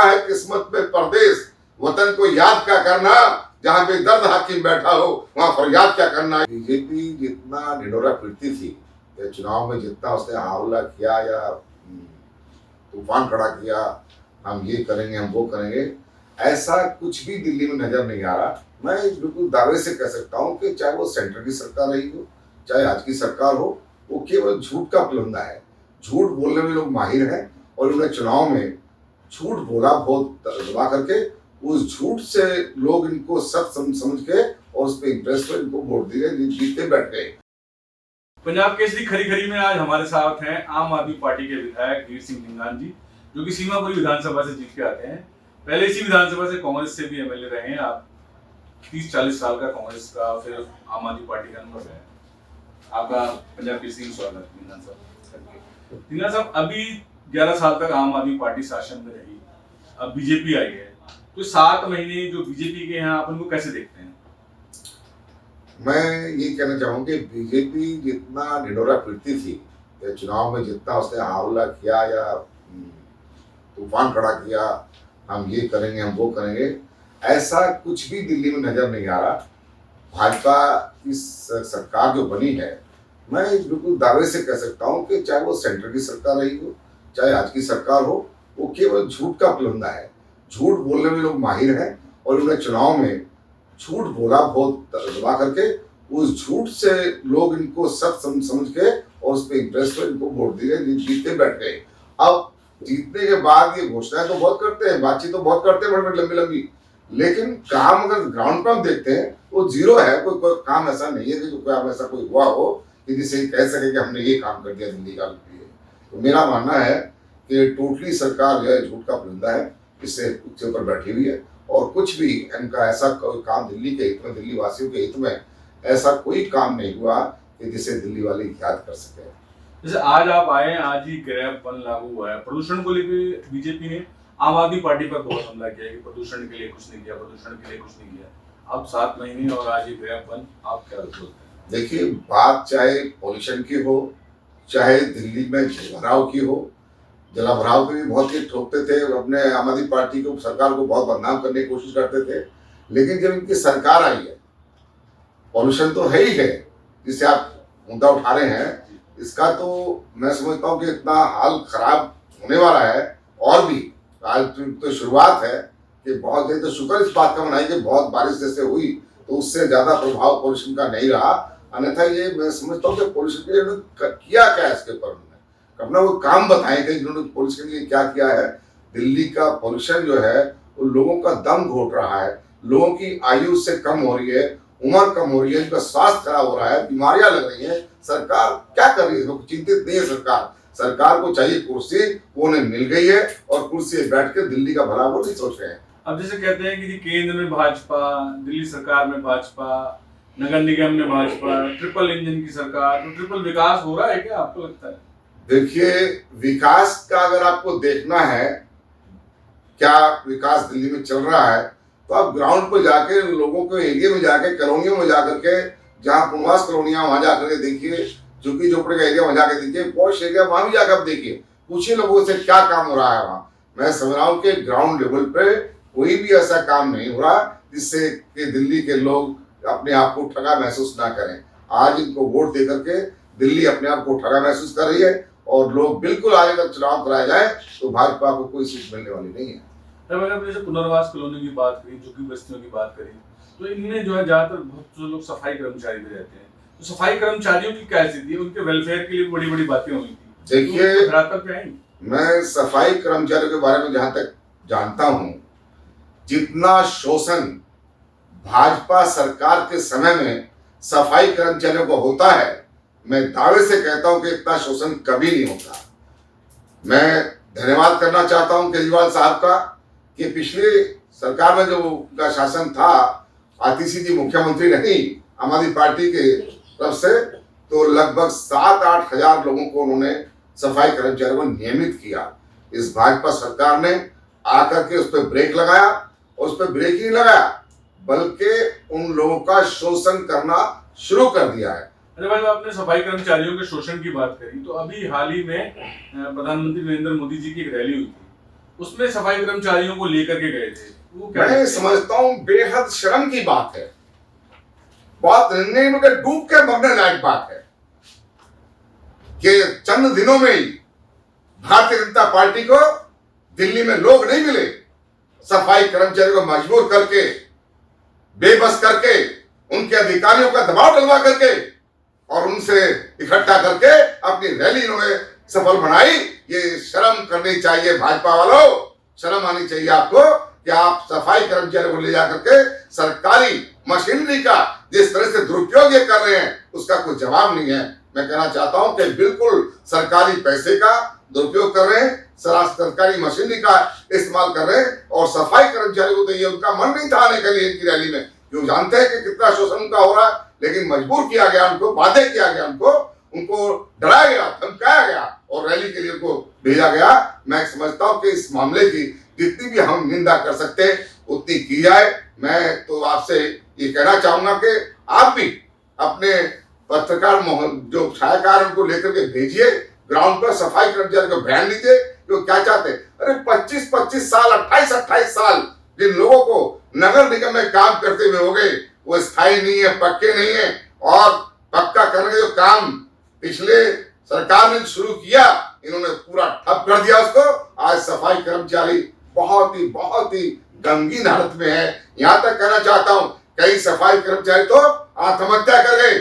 लिखा है किस्मत में परदेश, वतन को याद क्या करना, जहां पे दर्द हाकिम बैठा हो वहां फरियाद क्या करना। बीजेपी जितना ढिंढोरा पीटती थी या चुनाव में जितना उसने हावला किया या तूफान खड़ा किया, हम ये करेंगे हम वो करेंगे, ऐसा कुछ भी दिल्ली में नजर नहीं आ रहा। मैं बिल्कुल दावे से कह सकता हूँ कि चाहे वो सेंटर की सरकार रही हो चाहे आज की सरकार हो, वो केवल झूठ का पुलंदा है। झूठ बोलने में लोग माहिर हैं और उन्होंने चुनाव में झूठ बोला बहुत दबा करके, उस झूठ से लोग इनको सच समझ के और उस पर इंटरेस्ट में इनको वोट दिए, जीतते बैठ गए। पंजाब केसरी खरी खरी में आज हमारे साथ हैं आम आदमी पार्टी के विधायक वीर सिंह ढिंगान जी, जो कि सीमापुरी विधानसभा से जीत के आते हैं। पहले इसी विधानसभा से कांग्रेस से भी एमएलए रहे हैं। आप 30-40 साल का कांग्रेस का फिर आम आदमी पार्टी का अनुभव है। आपका पंजाब केसरी में स्वागत है ढिंगान साहब। ढिंगान साहब, अभी 11 साल तक आम आदमी पार्टी शासन में रही, अब बीजेपी आई है, तो 7 महीने जो बीजेपी के हैं आप उनको कैसे देखते हैं? मैं ये कहना चाहूँ कि बीजेपी जितना ढिंढोरा पीटती थी या चुनाव में जितना उसने हावला किया या तूफान खड़ा किया, हम ये करेंगे हम वो करेंगे, ऐसा कुछ भी दिल्ली में नजर नहीं आ रहा। भाजपा की सरकार जो बनी है, मैं बिल्कुल दावे से कह सकता हूँ कि चाहे वो सेंटर की सरकार रही हो चाहे आज की सरकार हो, वो केवल झूठ का पुलंदा है। झूठ बोलने में लोग माहिर हैं और उन्होंने चुनाव में झूठ बोला बहुत दबा करके, उस झूठ से लोग इनको सच समझ के और उस पर इंटरेस्ट में इनको वोट दिए, जीतते बैठ गए। अब जीतने के बाद ये घोषणाएं तो बहुत करते हैं, बातचीत तो बहुत करते हैं बड़ी लंबी लंबी, लेकिन काम अगर ग्राउंड पर हम देखते हैं वो जीरो है। कोई काम ऐसा नहीं है कि कोई काम ऐसा कोई हुआ हो कि जिसे कह सके कि हमने ये काम कर दिया दिल्ली का लिए। तो मेरा मानना है कि टोटली सरकार जो है झूठ का पुलंदा है, इससे उसके ऊपर बैठी हुई है और कुछ भी इनका ऐसा कोई काम दिल्ली के हित में, दिल्ली वासियों के हित में ऐसा कोई काम नहीं हुआ कि जिसे दिल्ली वाले याद कर सके। जैसे आज आप आए, आज ही ग्रैब वन लागू हुआ है, प्रदूषण को लेकर बीजेपी ने आम आदमी पार्टी पर बहुत हमला किया कि प्रदूषण के लिए कुछ नहीं किया, प्रदूषण के लिए कुछ नहीं किया। अब 7 महीने और आज ही ग्रैब वन, आप क्या बोलते हैं? देखिए, बात चाहे पॉल्यूशन की हो चाहे दिल्ली में जलभराव की हो, जलभराव पे भी बहुत ही ठोकते थे, अपने आम आदमी पार्टी को, सरकार को बहुत बदनाम करने की कोशिश करते थे। लेकिन जब इनकी सरकार आई है, पॉल्यूशन तो है ही है जिसे आप मुद्दा उठा रहे हैं, इसका तो मैं समझता हूँ कि इतना हाल खराब होने वाला है। और भी आज तो शुरुआत है कि बहुत देर तो शुक्र इस बात का मनाई कि बहुत बारिश जैसे हुई तो उससे ज्यादा प्रभाव पॉल्यूशन का नहीं रहा। अन्यथा ये मैं समझता हूँ कि पॉल्यूशन के लिए उन्होंने किया क्या है, इसके ऊपर उन्होंने अपना वो काम बताए कि जिन्होंने पॉल्यूशन के लिए क्या किया है। दिल्ली का पॉल्यूशन जो है वो लोगों का दम घोट रहा है, लोगों की आयु से कम हो रही है, उम्र कम हो रही है, इनका स्वास्थ्य खराब हो रहा है, बीमारियां लग रही हैं। सरकार क्या कर रही है? चिंतित नहीं है सरकार। सरकार को चाहिए कुर्सी, वो उन्हें मिल गई है और कुर्सी पे बैठ के दिल्ली का भला वो नहीं सोच रहे हैं। अब जैसे कहते हैं कि केंद्र में भाजपा, दिल्ली सरकार में भाजपा, नगर निगम में भाजपा, ट्रिपल इंजन की सरकार, तो ट्रिपल विकास हो रहा है क्या, आपको लगता है? देखिए, विकास का अगर आपको देखना है क्या विकास दिल्ली में चल रहा है, तो आप ग्राउंड पर जाके लोगों के एरिया में जाके, कॉलोनियों में जाकर के, जहाँ पुनवास कॉलोनियां वहां जाकर के देखिए, झुग्गी झोपड़ी का एरिया वहां जाके देखिए, पॉश एरिया वहां भी जाकर आप देखिए, पूछिए लोगों से क्या काम हो रहा है वहां। मैं समझ रहा हूँ कि ग्राउंड लेवल पे कोई भी ऐसा काम नहीं हो रहा जिससे कि दिल्ली के लोग अपने आप को ठगा महसूस ना करें। आज इनको वोट दे करके दिल्ली अपने आप को ठगा महसूस कर रही है और लोग बिल्कुल आगे अगर चुनाव कराया जाए तो भाजपा को कोई सीट मिलने वाली नहीं है। अगर जैसे पुनर्वास कॉलोनी की बात करी, झुग्गी बस्तियों की बात करी, तो इनमें जो है ज्यादातर बहुत लोग सफाई कर्मचारी भी रहते हैं। तो सफाई कर्मचारियों की क्या स्थिति है? उनके वेलफेयर के लिए बड़ी बड़ी बातें हुई थी। देखिए, तो मैं सफाई कर्मचारियों के बारे में जहां तक जानता हूं, जितना शोषण भाजपा सरकार के समय में सफाई कर्मचारियों को होता है, मैं दावे से कहता हूं कि इतना शोषण कभी नहीं होता। मैं धन्यवाद करना चाहता हूं केजरीवाल साहब का कि पिछले सरकार में जो उनका शासन था, आतिशी जी मुख्यमंत्री रही आम आदमी पार्टी के तरफ से, तो लगभग 7-8 हजार लोगों को उन्होंने सफाई कर्मचारियों को नियमित किया। इस भाजपा सरकार ने आकर के उस पर ब्रेक लगाया और उस पर ब्रेक ही नहीं लगाया बल्कि उन लोगों का शोषण करना शुरू कर दिया है। अरे भाई, आपने सफाई कर्मचारियों के शोषण की बात करी, तो अभी हाल ही में प्रधानमंत्री नरेंद्र मोदी जी की एक रैली हुई थी, उसमें सफाई कर्मचारियों को लेकर के गए थे, वो क्या मैं समझता हूं बेहद शर्म की बात है, बहुत निर्णय में डूब के मरने लायक बात है कि चंद दिनों में ही भारतीय जनता पार्टी को दिल्ली में लोग नहीं मिले, सफाई कर्मचारियों को मजबूर करके, बेबस करके, उनके अधिकारियों का दबाव डलवा करके और उनसे इकट्ठा करके अपनी रैली इन्होंने सफल बनाई। ये शर्म करनी चाहिए भाजपा वालों, शर्म आनी चाहिए आपको कि आप सफाई कर्मचारियों को ले जाकर के सरकारी मशीनरी का जिस तरह से दुरुपयोग ये कर रहे हैं उसका कोई जवाब नहीं है। मैं कहना चाहता हूं कि बिल्कुल सरकारी पैसे का दुरुपयोग कर रहे हैं, सरकारी मशीनरी का इस्तेमाल कर रहे हैं और सफाई कर्मचारियों को तो ये उनका मन नहीं था आने के लिए इनकी रैली में, जो जानते हैं कि कितना शोषण उनका हो रहा है, लेकिन मजबूर किया गया उनको, बाध्य किया गया उनको डराया गया, धमकाया गया और रैली के लिए उनको भेजा गया। मैं समझता हूं कि इस मामले की जितनी भी हम निंदा कर सकते हैं उतनी की जाए। मैं तो आपसे ये कहना चाहूंगा कि आप भी अपने पत्रकार जो छायाकार उनको लेकर के भेजिए ग्राउंड पर, सफाई कर्मचारी को बयान लीजिए जो क्या चाहते हैं। अरे 25-25 साल, 28-28 साल जिन लोगों को नगर निगम में काम करते हुए हो गए, वो स्थायी नहीं है, पक्के नहीं है और पक्का करने का जो काम पिछले सरकार ने शुरू किया इन्होंने पूरा ठप कर दिया उसको। आज सफाई कर्मचारी बहुत ही गमगीन हालत में है। यहाँ तक कहना चाहता हूँ कई सफाई कर्मचारी तो आत्महत्या कर गए।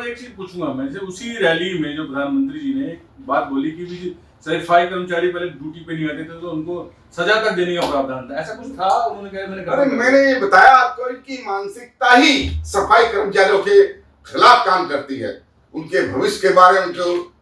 एक चीज पूछूंगा मैं, जैसे उसी रैली में जो प्रधानमंत्री जी ने बात बोली कि भी सफाई कर्मचारी पहले ड्यूटी पे नहीं आते थे तो उनको सजा तक देने का प्रावधान था, ऐसा कुछ था? उन्होंने कहा मैंने ये बताया आपको, इनकी मानसिकता ही सफाई कर्मचारियों के खिलाफ काम करती है। उनके भविष्य के बारे में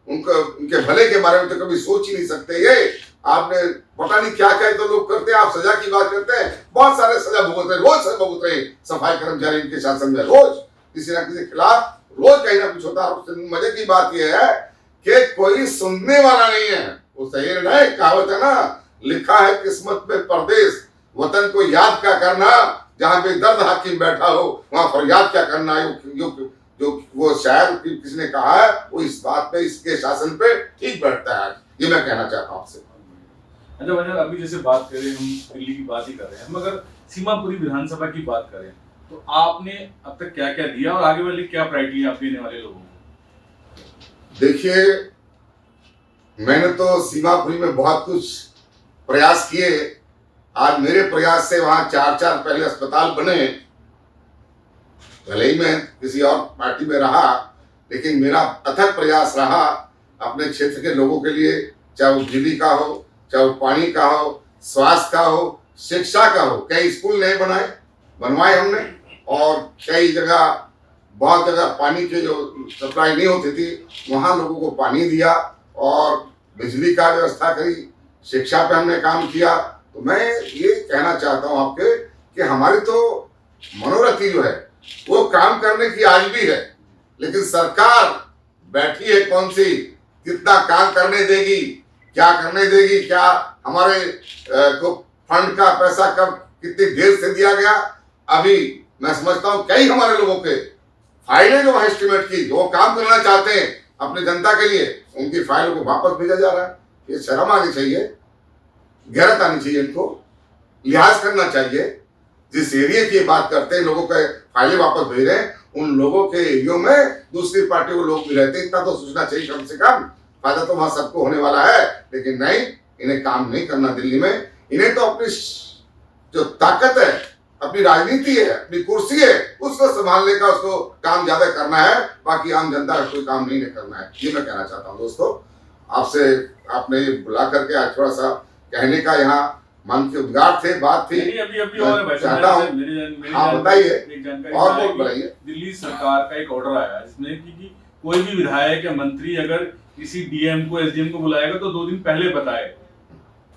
उनके भले के बारे में तो कभी सोच ही नहीं सकते। ये आपने पता नहीं क्या क्या तो लोग करते हैं, आप सजा की बात करते हैं, बहुत सारे सजा भुगत रहे, रोज सजा भुगत रहे सफाई कर्मचारी इनके शासन में, रोज किसी ना किसी के खिलाफ रोज कहीं ना कुछ होता है। मजे की बात यह है कि कोई सुनने वाला नहीं है। वो सही नहीं, कहावत है ना, लिखा है किस्मत में परदेश, वतन को याद क्या करना, जहां पे दर्द हाकिम बैठा हो वहां फरियाद क्या करना है। जो वो शायर किसी ने कहा है वो इस बात पे, इसके शासन पे ठीक बैठता है। ये मैं कहना चाहता हूँ आपसे। अच्छा वजह, अभी जैसे बात करें हम दिल्ली की बात ही कर रहे हैं, हम अगर सीमापुरी विधानसभा की बात करें तो आपने अब तक क्या क्या दिया और आगे वाली क्या प्रायोरिटी आप देने वाले लोगों को? देखिए, मैंने तो सीमापुरी में बहुत कुछ प्रयास किए। आज मेरे प्रयास से वहां 4 पहले अस्पताल बने। भले ही मैं किसी और पार्टी में रहा, लेकिन मेरा अथक प्रयास रहा अपने क्षेत्र के लोगों के लिए, चाहे वो बिजली का हो, चाहे वो पानी का हो, स्वास्थ्य का हो, शिक्षा का हो। कई स्कूल नए बनवाए हमने और कई जगह, बहुत जगह पानी की जो सप्लाई नहीं होती थी वहाँ लोगों को पानी दिया और बिजली का व्यवस्था करी, शिक्षा पे हमने काम किया। तो मैं ये कहना चाहता हूँ आपके कि हमारी तो मनोरथी जो है वो काम करने की आज भी है, लेकिन सरकार बैठी है कौन सी, कितना काम करने देगी, क्या करने देगी, क्या हमारे को फंड का पैसा कब कितनी देर से दिया गया। अभी मैं समझता हूँ कई हमारे लोगों के फाइलें जो एस्टिमेट की, जो काम करना चाहते हैं अपनी जनता के लिए, उनकी फाइलों को वापस भेजा जा रहा है। ये शर्म आनी चाहिए, गैरत आनी चाहिए, इनको लिहाज करना चाहिए। जिस एरिया की बात करते हैं, लोगों के फाइलें वापस भेज रहे हैं, उन लोगों के एरियो में दूसरी पार्टी को लोग भी रहते हैं, इतना तो सोचना चाहिए कम से कम। फायदा तो वहां सबको होने वाला है, लेकिन नहीं, इन्हें काम नहीं करना दिल्ली में। इन्हें तो अपनी जो ताकत है, अपनी राजनीति है, अपनी कुर्सी है, उसको संभालने का उसको काम ज्यादा करना है, बाकी आम जनता का कोई काम नहीं करना है। ये मैं कहना चाहता हूँ दोस्तों। आपसे आपने बुला करके आज थोड़ा सा कहने का यहाँ मन के उद्गार थे, बात थी। अभी और बताइए और बताइए। दिल्ली सरकार का एक ऑर्डर आया जिसमें कि कोई भी विधायक या मंत्री अगर किसी डीएम को, एसडीएम को बुलाएगा तो 2 दिन पहले बताए।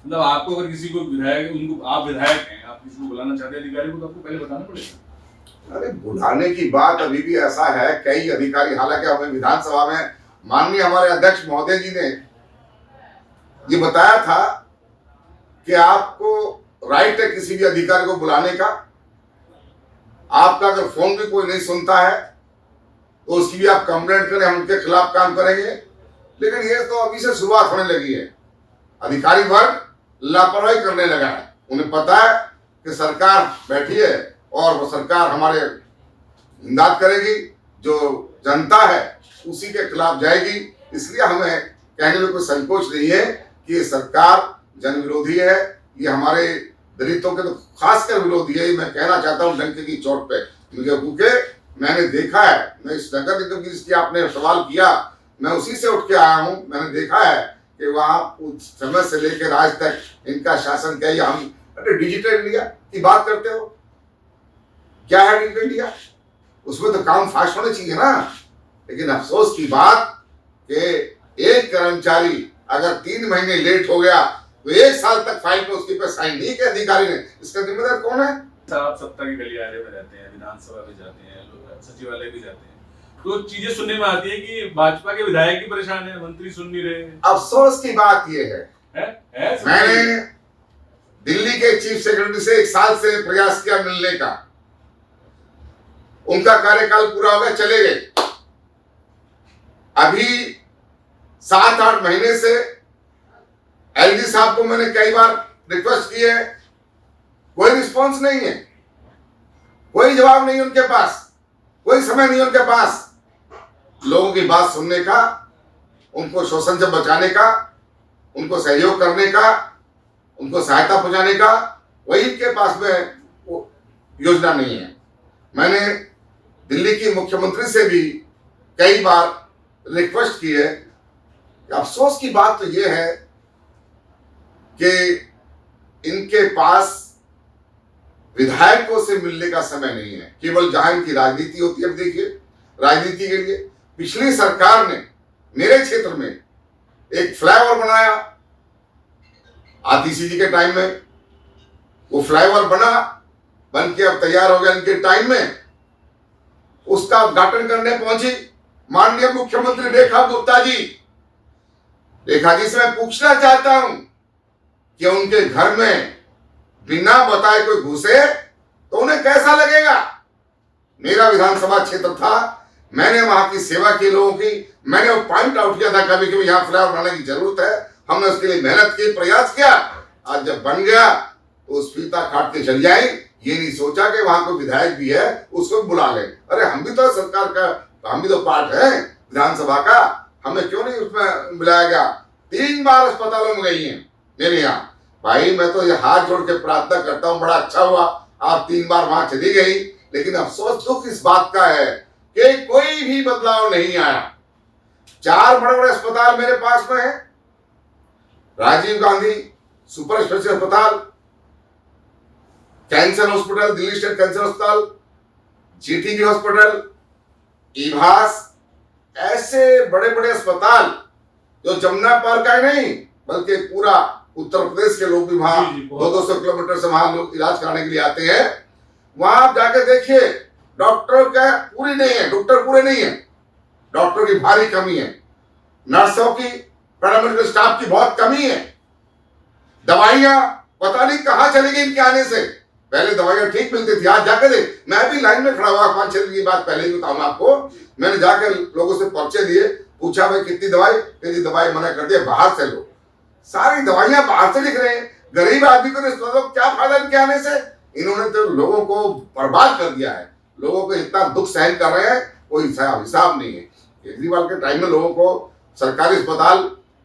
मतलब आपको अगर किसी को विधायक, उनको आप विधायक हैं, आप किसी को बुलाना चाहते हैं अधिकारी को, तो आपको पहले बताना पड़ेगा। अरे बुलाने की बात अभी भी ऐसा है, कई अधिकारी, हालांकि हमें विधानसभा में माननीय हमारे अध्यक्ष महोदय जी ने ये बताया था कि आपको राइट है किसी भी अधिकारी को बुलाने का। आपका अगर फोन भी कोई नहीं सुनता है तो उसकी भी आप कंप्लेंट करें, हम उनके खिलाफ काम करेंगे। लेकिन ये तो अभी से शुरुआत होने लगी है। अधिकारी वर्ग लापरवाही करने लगा है। उन्हें पता है कि सरकार बैठी है और वो सरकार हमारे इमदाद करेगी, जो जनता है उसी के खिलाफ जाएगी। इसलिए हमें कहने में कोई संकोच नहीं है कि ये सरकार जन विरोधी है, ये हमारे दलितों के तो खासकर विरोधी है। मैं कहना चाहता हूँ डंके की चोट पे, क्योंकि मैंने देखा है, मैं इस नगर निगम की जिसकी आपने सवाल किया, मैं उसी से उठ के आया हूँ। मैंने देखा है कि वहाँ उस समय से लेकर आज तक इनका शासन क्या है। हम डिजिटल इंडिया की बात करते हो, क्या है डिजिटल इंडिया? उसमें तो काम फास्ट होने चाहिए ना। लेकिन अफसोस की बात कि एक कर्मचारी अगर 3 महीने लेट हो गया तो 1 साल तक फाइल पे उसके पे साइन नहीं किया अधिकारी ने, इसका जिम्मेदार कौन है? आप सत्ता के गलियारे में रहते हैं, विधानसभा में जाते हैं, लोग सचिवालय भी जाते हैं, तो चीजें सुनने में आती है कि भाजपा के विधायक ही परेशान है, मंत्री सुन नहीं रहे। अफसोस की बात यह है मैंने दिल्ली के चीफ सेक्रेटरी से 1 साल से प्रयास किया मिलने का, उनका कार्यकाल पूरा हो गया, चले गए। अभी 7-8 महीने से एलजी साहब को मैंने कई बार रिक्वेस्ट की है, कोई रिस्पांस नहीं है, कोई जवाब नहीं उनके पास, कोई समय नहीं उनके पास लोगों की बात सुनने का, उनको शोषण से बचाने का, उनको सहयोग करने का, उनको सहायता पहुंचाने का, वही इनके पास में योजना नहीं है। मैंने दिल्ली की मुख्यमंत्री से भी कई बार रिक्वेस्ट की है। अफसोस की बात तो यह है कि इनके पास विधायकों से मिलने का समय नहीं है, केवल जहां इनकी राजनीति होती है। अब देखिए, राजनीति के लिए पिछली सरकार ने मेरे क्षेत्र में एक फ्लाईओवर बनाया, आतिशी जी के टाइम में वो फ्लाईओवर बन के अब तैयार हो गया इनके टाइम में। उसका उद्घाटन करने पहुंची माननीय मुख्यमंत्री रेखा गुप्ता जी। रेखा जी से मैं पूछना चाहता हूं कि उनके घर में बिना बताए कोई घुसे तो उन्हें कैसा लगेगा? मेरा विधानसभा क्षेत्र था, मैंने वहां की सेवा की लोगों की, मैंने वो पॉइंट आउट किया था कभी कभी यहाँ फ्लाईओवर बनाने की जरूरत है, हमने उसके लिए मेहनत की, प्रयास किया। आज जब बन गया तो उस फीता काट के चल जाए, ये नहीं सोचा कि वहां कोई विधायक भी है उसको बुला ले। अरे हम भी तो सरकार का, हम भी तो पार्ट है विधानसभा का, हमें क्यों नहीं उसमें बुलाया गया? 3 बार अस्पतालों में गई है मेरे यहाँ। भाई मैं तो ये हाथ जोड़ के प्रार्थना करता हूँ, बड़ा अच्छा हुआ आप 3 बार वहां चली गई। लेकिन अफसोस दुख इस बात का है कि कोई भी बदलाव नहीं आया। 4 बड़े बड़े अस्पताल मेरे पास में है, राजीव गांधी सुपर स्पेशलिटी अस्पताल, cancer hospital, Delhi state cancer अस्पताल, जीटीबी हॉस्पिटल, ईभास, ऐसे बड़े बड़े अस्पताल जो जमुना पार का ही नहीं बल्कि पूरा उत्तर प्रदेश के लोग भी वहां 200 किलोमीटर से वहां लोग इलाज कराने के लिए आते हैं। वहां आप जाके देखिए, डॉक्टर का पूरी नहीं है, डॉक्टर पूरे नहीं है, डॉक्टर की भारी कमी है, नर्सों की, पैरामेडिकल स्टाफ की बहुत कमी है, दवाइयां पता नहीं कहां चली गई इनके आने से। पहले दवाइयां ठीक मिलती थी, आज जाके देख, मैं भी लाइन में खड़ा हुआ 5-6 दिन की बात पहले ही बताऊंगा आपको। मैंने जाकर लोगों से पर्चे दिए, पूछा भाई कितनी दवाई, तेरी दवाई मना कर दिया, बाहर से लो। सारी दवाइयां बाहर से लिख रहे हैं, गरीब आदमी को क्या फायदा इनके आने से? इन्होंने तो लोगों को बर्बाद कर दिया है, लोगों को इतना दुख सहन कर रहे हैं, कोई हिसाब नहीं है। केजरीवाल के टाइम में लोगों को सरकारी अस्पताल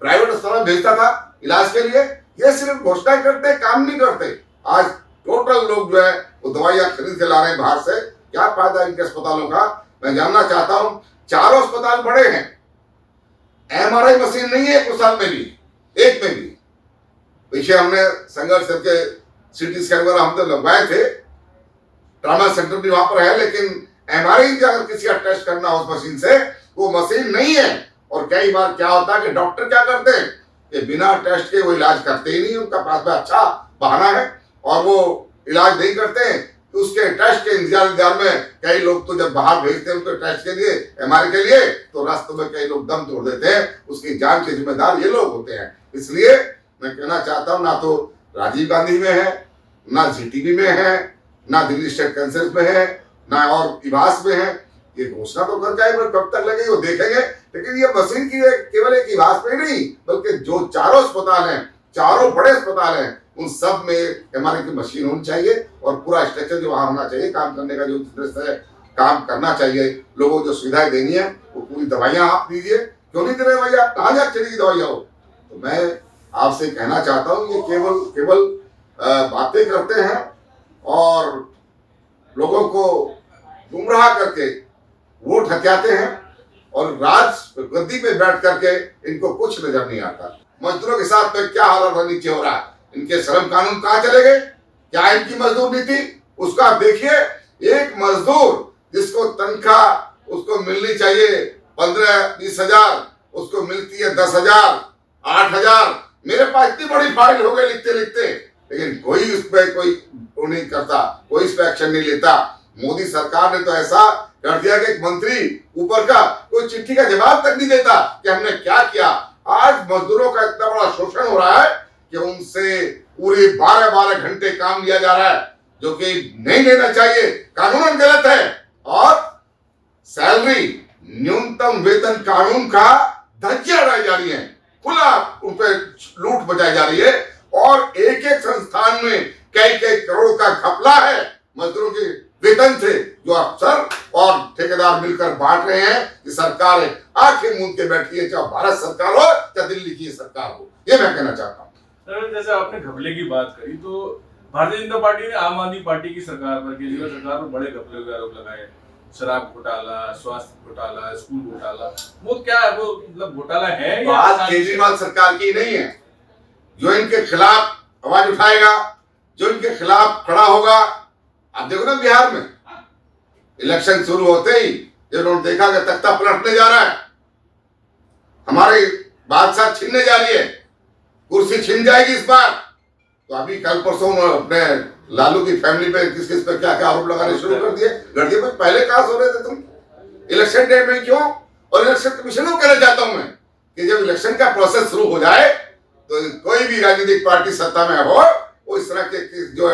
प्राइवेट अस्पताल भेजता था इलाज के लिए, ये सिर्फ घोषणा करते, काम नहीं करते। आज टोटल लोग जो है वो दवाइयां खरीद के ला रहे हैं बाहर से। क्या फायदा इनके अस्पतालों का? मैं जानना चाहता हूं। 4 अस्पताल बड़े हैं, एमआरआई मशीन नहीं है एक साल में भी, एक में भी। पीछे हमने संघर्ष करके सीटी स्कैन वगैरह हम तो लगवाए थे, ट्रामा सेंटर भी वहां पर है, लेकिन एमआरआई अगर किसी का टेस्ट करना हो उस मशीन से, वो मशीन नहीं है। और कई बार क्या होता है कि डॉक्टर क्या करते हैं कि बिना टेस्ट के वो इलाज करते ही नहीं, उनका पास में अच्छा बहाना है और वो इलाज नहीं करते हैं। तो उसके टेस्ट के इंतजार में कई लोग तो जब बाहर भेजते हैं उनके टेस्ट के लिए, एमआरआई के लिए, तो रास्तों में कई लोग दम तोड़ देते हैं। उसकी जान के जिम्मेदार ये लोग होते हैं। इसलिए मैं कहना चाहता हूँ, ना तो राजीव गांधी में है, ना जीटीबी में है, ना दिल्ली स्टेट कैंसर में है, ना और ईभास में है। ये घोषणा तो कर जाए, कब तक लगेगी वो देखेंगे। लेकिन ये मशीन की केवल एक ईभास में नहीं बल्कि जो 4 अस्पताल हैं, चारों बड़े अस्पताल हैं, उन सब में एमआरआई की मशीन होनी चाहिए और पूरा स्ट्रक्चर जो वहाँ होना चाहिए, काम करने का जो दृश्य है, काम करना चाहिए, लोगों को जो सुविधाएं देनी है वो पूरी दवाइयाँ आप दीजिए। क्यों नहीं दे रहे भैया, कहाँ जा चलेगी दवाइयाँ हो? तो मैं आपसे कहना चाहता हूँ, ये केवल बातें करते हैं और लोगों को गुमराह करके वोट हथियाते हैं और राज गद्दी पे बैठ करके इनको कुछ नजर नहीं आता। मजदूरों के साथ में क्या हालत नीचे हो रहा है, इनके श्रम कानून कहाँ चले गए? क्या इनकी मजदूर नीति? उसका आप देखिए, एक मजदूर जिसको तनख्वाह उसको मिलनी चाहिए 15-20 हजार, उसको मिलती है 10,000, 8,000। मेरे पास इतनी बड़ी फाइल हो गई लिखते लिखते, लेकिन कोई उस पर कोई वो नहीं करता, कोई इस पर एक्शन नहीं लेता। मोदी सरकार ने तो ऐसा कर दिया कि एक मंत्री ऊपर का कोई चिट्ठी का जवाब तक नहीं देता कि हमने क्या किया। आज मजदूरों का इतना बड़ा शोषण हो रहा है कि उनसे पूरे 12-12 घंटे काम लिया जा रहा है, जो कि नहीं लेना चाहिए, कानूनन गलत है। और सैलरी, न्यूनतम वेतन कानून का धज्जियां उड़ाई जा रही है, खुला उन पर लूट बचाई जा रही है और एक एक संस्थान में कई कई करोड़ का घपला है मजदूरों के वेतन से, जो अफसर और ठेकेदार मिलकर बांट रहे हैं। कि सरकार है आंखें मूंद के बैठी है, चाहे भारत सरकार हो चाहे दिल्ली की सरकार हो, ये मैं कहना चाहता हूँ। जैसे आपने घपले की बात करी, तो भारतीय जनता पार्टी ने आम आदमी पार्टी की सरकार पर, केजरीवाल सरकार पर बड़े घपले के आरोप लगाए। शराब घोटाला, स्वास्थ्य घोटाला, स्कूल घोटाला, वो क्या है, वो मतलब घोटाला है या बात केजरीवाल सरकार की नहीं है। जो इनके खिलाफ आवाज उठाएगा, जो इनके खिलाफ खड़ा होगा, आप देखो ना बिहार में इलेक्शन शुरू होते ही जब उन्होंने देखा कि तख्ता पलटने जा रहा है, हमारी बादशाह छीनने जा रही है, कुर्सी छीन जाएगी इस बार, तो अभी कल परसों अपने लालू की फैमिली पे किस किस पे क्या क्या आरोप लगाने शुरू कर दिए। पहले कहां सो रहे थे तुम? इलेक्शन डे में क्यों? और इलेक्शन कमीशन को कहना चाहता हूं मैं कि जब इलेक्शन का प्रोसेस शुरू हो जाए तो कोई भी राजनीतिक पार्टी सत्ता में हो, वो इस तरह के जो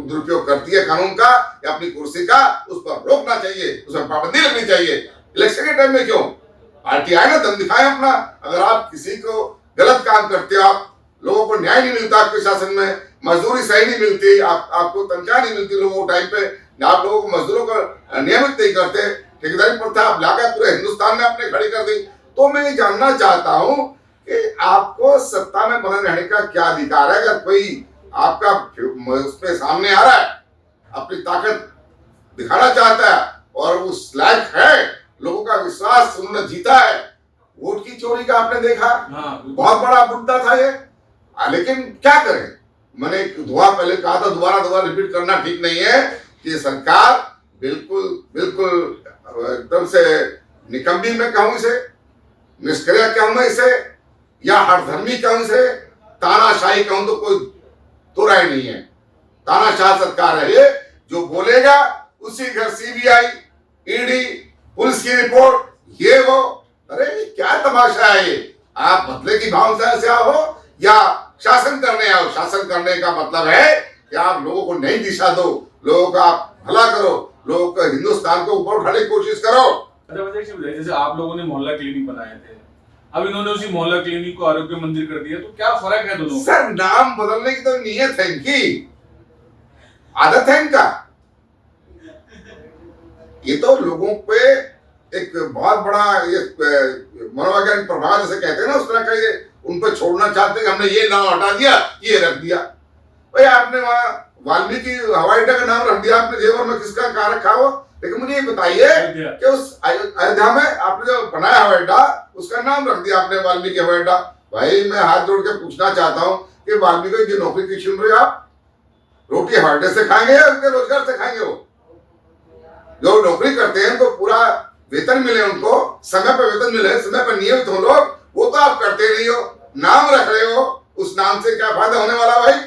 दुरुपयोग करती है कानून का या अपनी कुर्सी का, उस पर रोकना चाहिए, उस पर पाबंदी लगनी चाहिए। इलेक्शन के टाइम में क्यों? पार्टी आए ना, दम दिखाए अपना। अगर आप किसी को गलत काम करते हो, आप लोगों को न्याय नहीं मिलता, आपके शासन में मजदूरी सही नहीं मिलती, आपको तनख्वाह नहीं मिलती लोगों को टाइम पे, आप लोगों को मजदूरों को नियमित नहीं करते, ठेकेदारी प्रथा आप लाकर पूरे हिंदुस्तान में आपने खड़ी कर दी। तो मैं ये जानना चाहता हूं कि आपको सत्ता में बने रहने का क्या अधिकार है? अगर कोई आपका उसमें सामने आ रहा है, अपनी ताकत दिखाना चाहता है और उस लायक है, लोगों का विश्वास उन्होंने जीता है। वोट की चोरी का आपने देखा, बहुत बड़ा मुद्दा था ये। लेकिन क्या करें, मैंने दुआ पहले कहा था, दोबारा रिपीट करना ठीक नहीं है कि सरकार बिल्कुल एकदम से निकम्मी में कहूं इसे, निष्क्रिय कहूं मैं इसे, या हठधर्मी कहूं इसे, तानाशाही कहूं तो कोई तो राय नहीं है। तानाशाह सरकार है ये, जो बोलेगा उसी घर सीबीआई, ईडी, पुलिस की रिपोर्ट, ये वो। अरे क्या तमाशा है ये? आप बदले की भावना से आओ या शासन करने आओ? शासन करने का मतलब है कि आप लोगों को नई दिशा दो, लोगों का भला करो, लोगों को हिंदुस्तान को ऊपर उठाने की कोशिश करो। जैसे आप लोगों ने मोहल्ला क्लिनिक बनाए थे, अब इन्होंने उसी मोहल्ला क्लिनिक को आरोग्य मंदिर कर दिया, तो क्या फर्क है दोनों? सर, नाम बदलने की तो नीयत है इनकी, आदत है इनका। ये तो लोगों पे एक बहुत बड़ा ये मनोवैज्ञानिक प्रभाव जैसे कहते हैं ना, उस तरह का ये उन पर छोड़ना चाहते हैं। हमने ये नाम हटा दिया, ये रख दिया। भाई आपने वहां वाल्मीकि हवाई अड्डा का नाम रख दिया, आपने जेवर में किसका कहा रखा हो? लेकिन मुझे ये बताइए कि उस अयोध्या में आपने जो बनाया हवाई अड्डा, उसका नाम रख दिया आपने वाल्मीकि हवाई अड्डा। भाई मैं हाथ जोड़ के पूछना चाहता हूँ कि वाल्मीकि की नौकरी की छीन रहे आप? रोटी हवाई अड्डे से खाएंगे या उनके रोजगार से खाएंगे? वो जो नौकरी करते हैं उनको पूरा वेतन मिले, उनको समय पर वेतन मिले, समय पर नियमित हो लोग, वो तो आप करते नहीं हो, नाम रख रहे हो। उस नाम से क्या फायदा होने वाला? भाई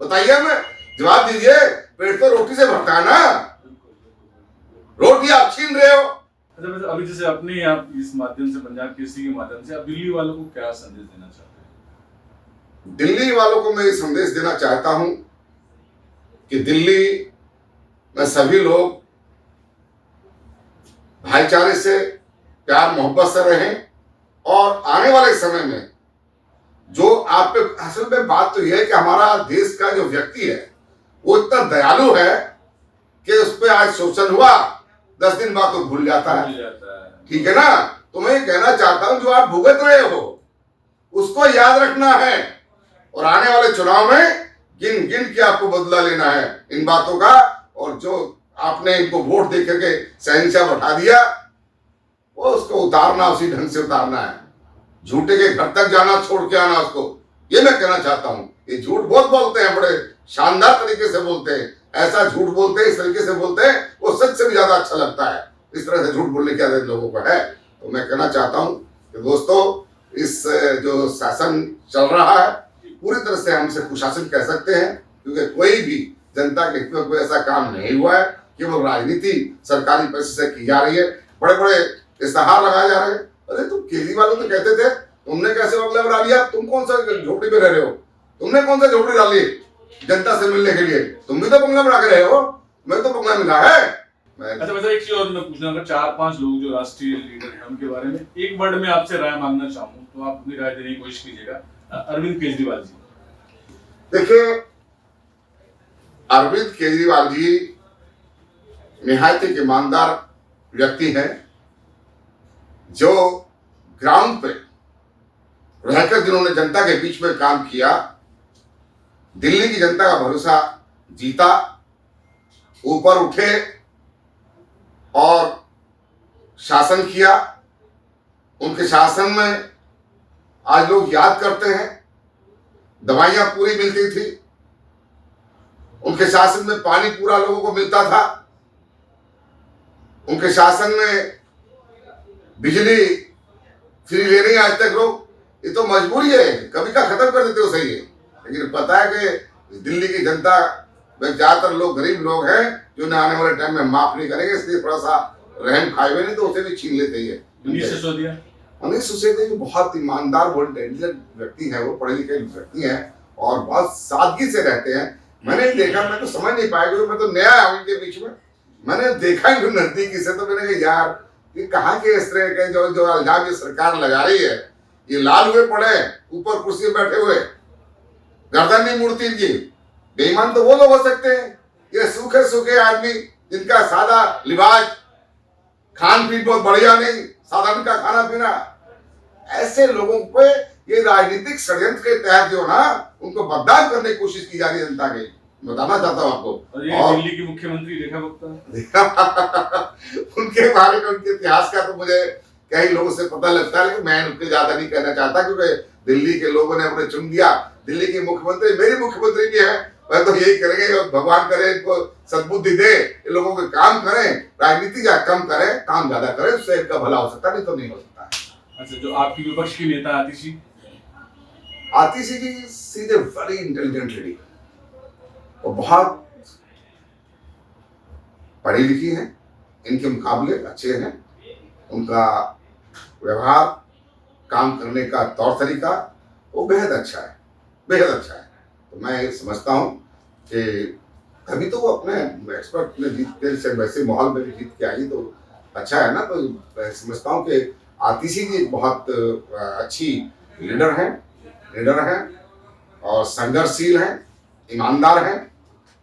बताइए, हमें जवाब दीजिए। पेट तो रोटी से भरता है ना, रोटी आप छीन रहे हो। अच्छा, अभी जैसे अपने आप इस माध्यम से, पंजाब केसरी के माध्यम से, आप दिल्ली वालों को क्या संदेश देना चाहते हैं? दिल्ली वालों को मैं ये संदेश देना चाहता हूं कि दिल्ली में सभी लोग भाईचारे से, प्यार मोहब्बत से रहें और आने वाले समय में जो आप पे असल में बात तो यह है कि हमारा देश का जो व्यक्ति है वो इतना दयालु है कि उस पर आज शोषण हुआ, 10 दिन बाद तो भूल जाता है। ठीक है ना? तो मैं कहना चाहता हूं जो आप भुगत रहे हो उसको याद रखना है और आने वाले चुनाव में गिन गिन के आपको बदला लेना है इन बातों का। और जो आपने इनको वोट दे करके शहंशाह बैठा दिया वो उसको उतारना, उसी ढंग से उतारना है। झूठे के घर तक जाना, छोड़ के आना उसको, ये मैं कहना चाहता हूं। ये झूठ बहुत बोलते हैं, बड़े शानदार तरीके से बोलते हैं, ऐसा झूठ बोलते हैं, इस तरीके से बोलते हैं वो सच से भी ज्यादा अच्छा लगता है। इस तरह से झूठ बोलने की आदत लोगों को है। तो मैं कहना चाहता हूं कि दोस्तों इस जो शासन चल रहा है पूरी तरह से हम इसे कुशासन कह सकते हैं, क्योंकि कोई भी जनता के हित में कोई ऐसा काम नहीं हुआ है। केवल राजनीति सरकारी पैसे से की जा रही है, बड़े बड़े इश्तेहार लगाए जा रहे हैं। अरे तुम केजरीवाल तो कहते थे तुमने कैसे बंगला बना लिया, तुम कौन सा झोपड़ी में रह रहे हो, तुमने कौन सा झोपड़ी डाली जनता से मिलने के लिए, तुम भी तो बंगला बना के रहे हो, मैं तो बंगला मिला है। अच्छा वैसे एक चीज और मैं पूछना, अगर 4-5 लोग जो राष्ट्रीय लीडर हैं उनके बारे में एक वर्ड में आपसे राय मांगना चाहूँ तो आप अपनी राय देने की कोशिश कीजिएगा। अरविंद केजरीवाल जी, देखिए अरविंद केजरीवाल जी निहायत एक ईमानदार व्यक्ति हैं जो ग्राउंड पे रहकर जिन्होंने जनता के बीच में काम किया, दिल्ली की जनता का भरोसा जीता, ऊपर उठे और शासन किया। उनके शासन में आज लोग याद करते हैं, दवाइयां पूरी मिलती थी, उनके शासन में पानी पूरा लोगों को मिलता था, उनके शासन में बिजली फ्री ले रही आज तक लोग। ये तो मजबूरी है, कभी का खत्म कर देते हो सही है, लेकिन पता है कि दिल्ली की जनता में ज्यादातर लोग गरीब लोग हैं जो आने वाले टाइम में माफ नहीं करेंगे, इसलिए थोड़ा सा रहम खाए हुए, नहीं तो उसे भी छीन लेते ही है। मनीष सिसोदिया बहुत ईमानदार, बहुत इंटेलिजेंट व्यक्ति है, वो पढ़े लिखे व्यक्ति हैं और बहुत सादगी से रहते हैं। मैंने देखा, मैं तो समझ नहीं पाया क्योंकि मैं तो नया आया उनके बीच में, मैंने देखा इनको नजदीकी से, तो मैंने कहा यार ये कहाँ के इस तरह के जो इल्जाम ये सरकार लगा रही है, ये लाल हुए पड़े ऊपर कुर्सी में बैठे हुए, गर्दन नहीं मुड़ती इनकी। बेईमान तो वो लोग हो सकते हैं, ये सूखे सूखे आदमी जिनका सादा लिबास, खान पीन बहुत बढ़िया नहीं, साधारण का खाना पीना, ऐसे लोगों पे ये राजनीतिक षड्यंत्र के तहत जो ना उनको बदनाम करने की कोशिश की जा रही है जनता के, बताना चाहता हूँ आपको। और दिल्ली की मुख्यमंत्री रेखा गुप्ता उनके बारे में, उनके इतिहास का तो मुझे कई लोगों से पता लगता है, लेकिन मैं उनके ज्यादा नहीं कहना चाहता क्योंकि दिल्ली के लोगों ने उन्हें चुन दिया। दिल्ली की मुख्यमंत्री मेरी मुख्यमंत्री भी है, मैं तो यही करेंगे और भगवान करे इनको सद्बुद्धि दे, इन लोगों के काम करें, राजनीति का कम करें, काम ज्यादा करें, उससे इनका भला हो सकता, नहीं तो नहीं हो सकता। अच्छा, जो आपकी विपक्ष की नेता आतिशी जी सीधे वेरी इंटेलिजेंट लेडी, वो बहुत पढ़ी लिखी हैं, इनके मुकाबले अच्छे हैं, उनका व्यवहार, काम करने का तौर तरीका वो बेहद अच्छा है, बेहद अच्छा है। तो मैं समझता हूँ कि तभी तो वो अपने एक्सपर्ट ने जीत के से वैसे माहौल में भी जीत के आई, तो अच्छा है ना। तो मैं समझता हूँ कि आतिशी जी बहुत अच्छी लीडर हैं और संघर्षशील हैं, ईमानदार हैं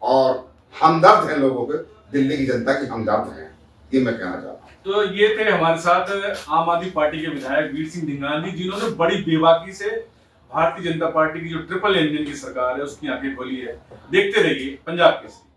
और हमदर्द हैं, लोगों के दिल्ली की जनता की हमदर्द हैं, ये मैं कहना चाहता हूँ। तो ये थे हमारे साथ आम आदमी पार्टी के विधायक वीर सिंह ढिंगान जी, जिन्होंने बड़ी बेबाकी से भारतीय जनता पार्टी की जो ट्रिपल इंजन की सरकार है उसकी आंखें खोली है। देखते रहिए पंजाब केसरी।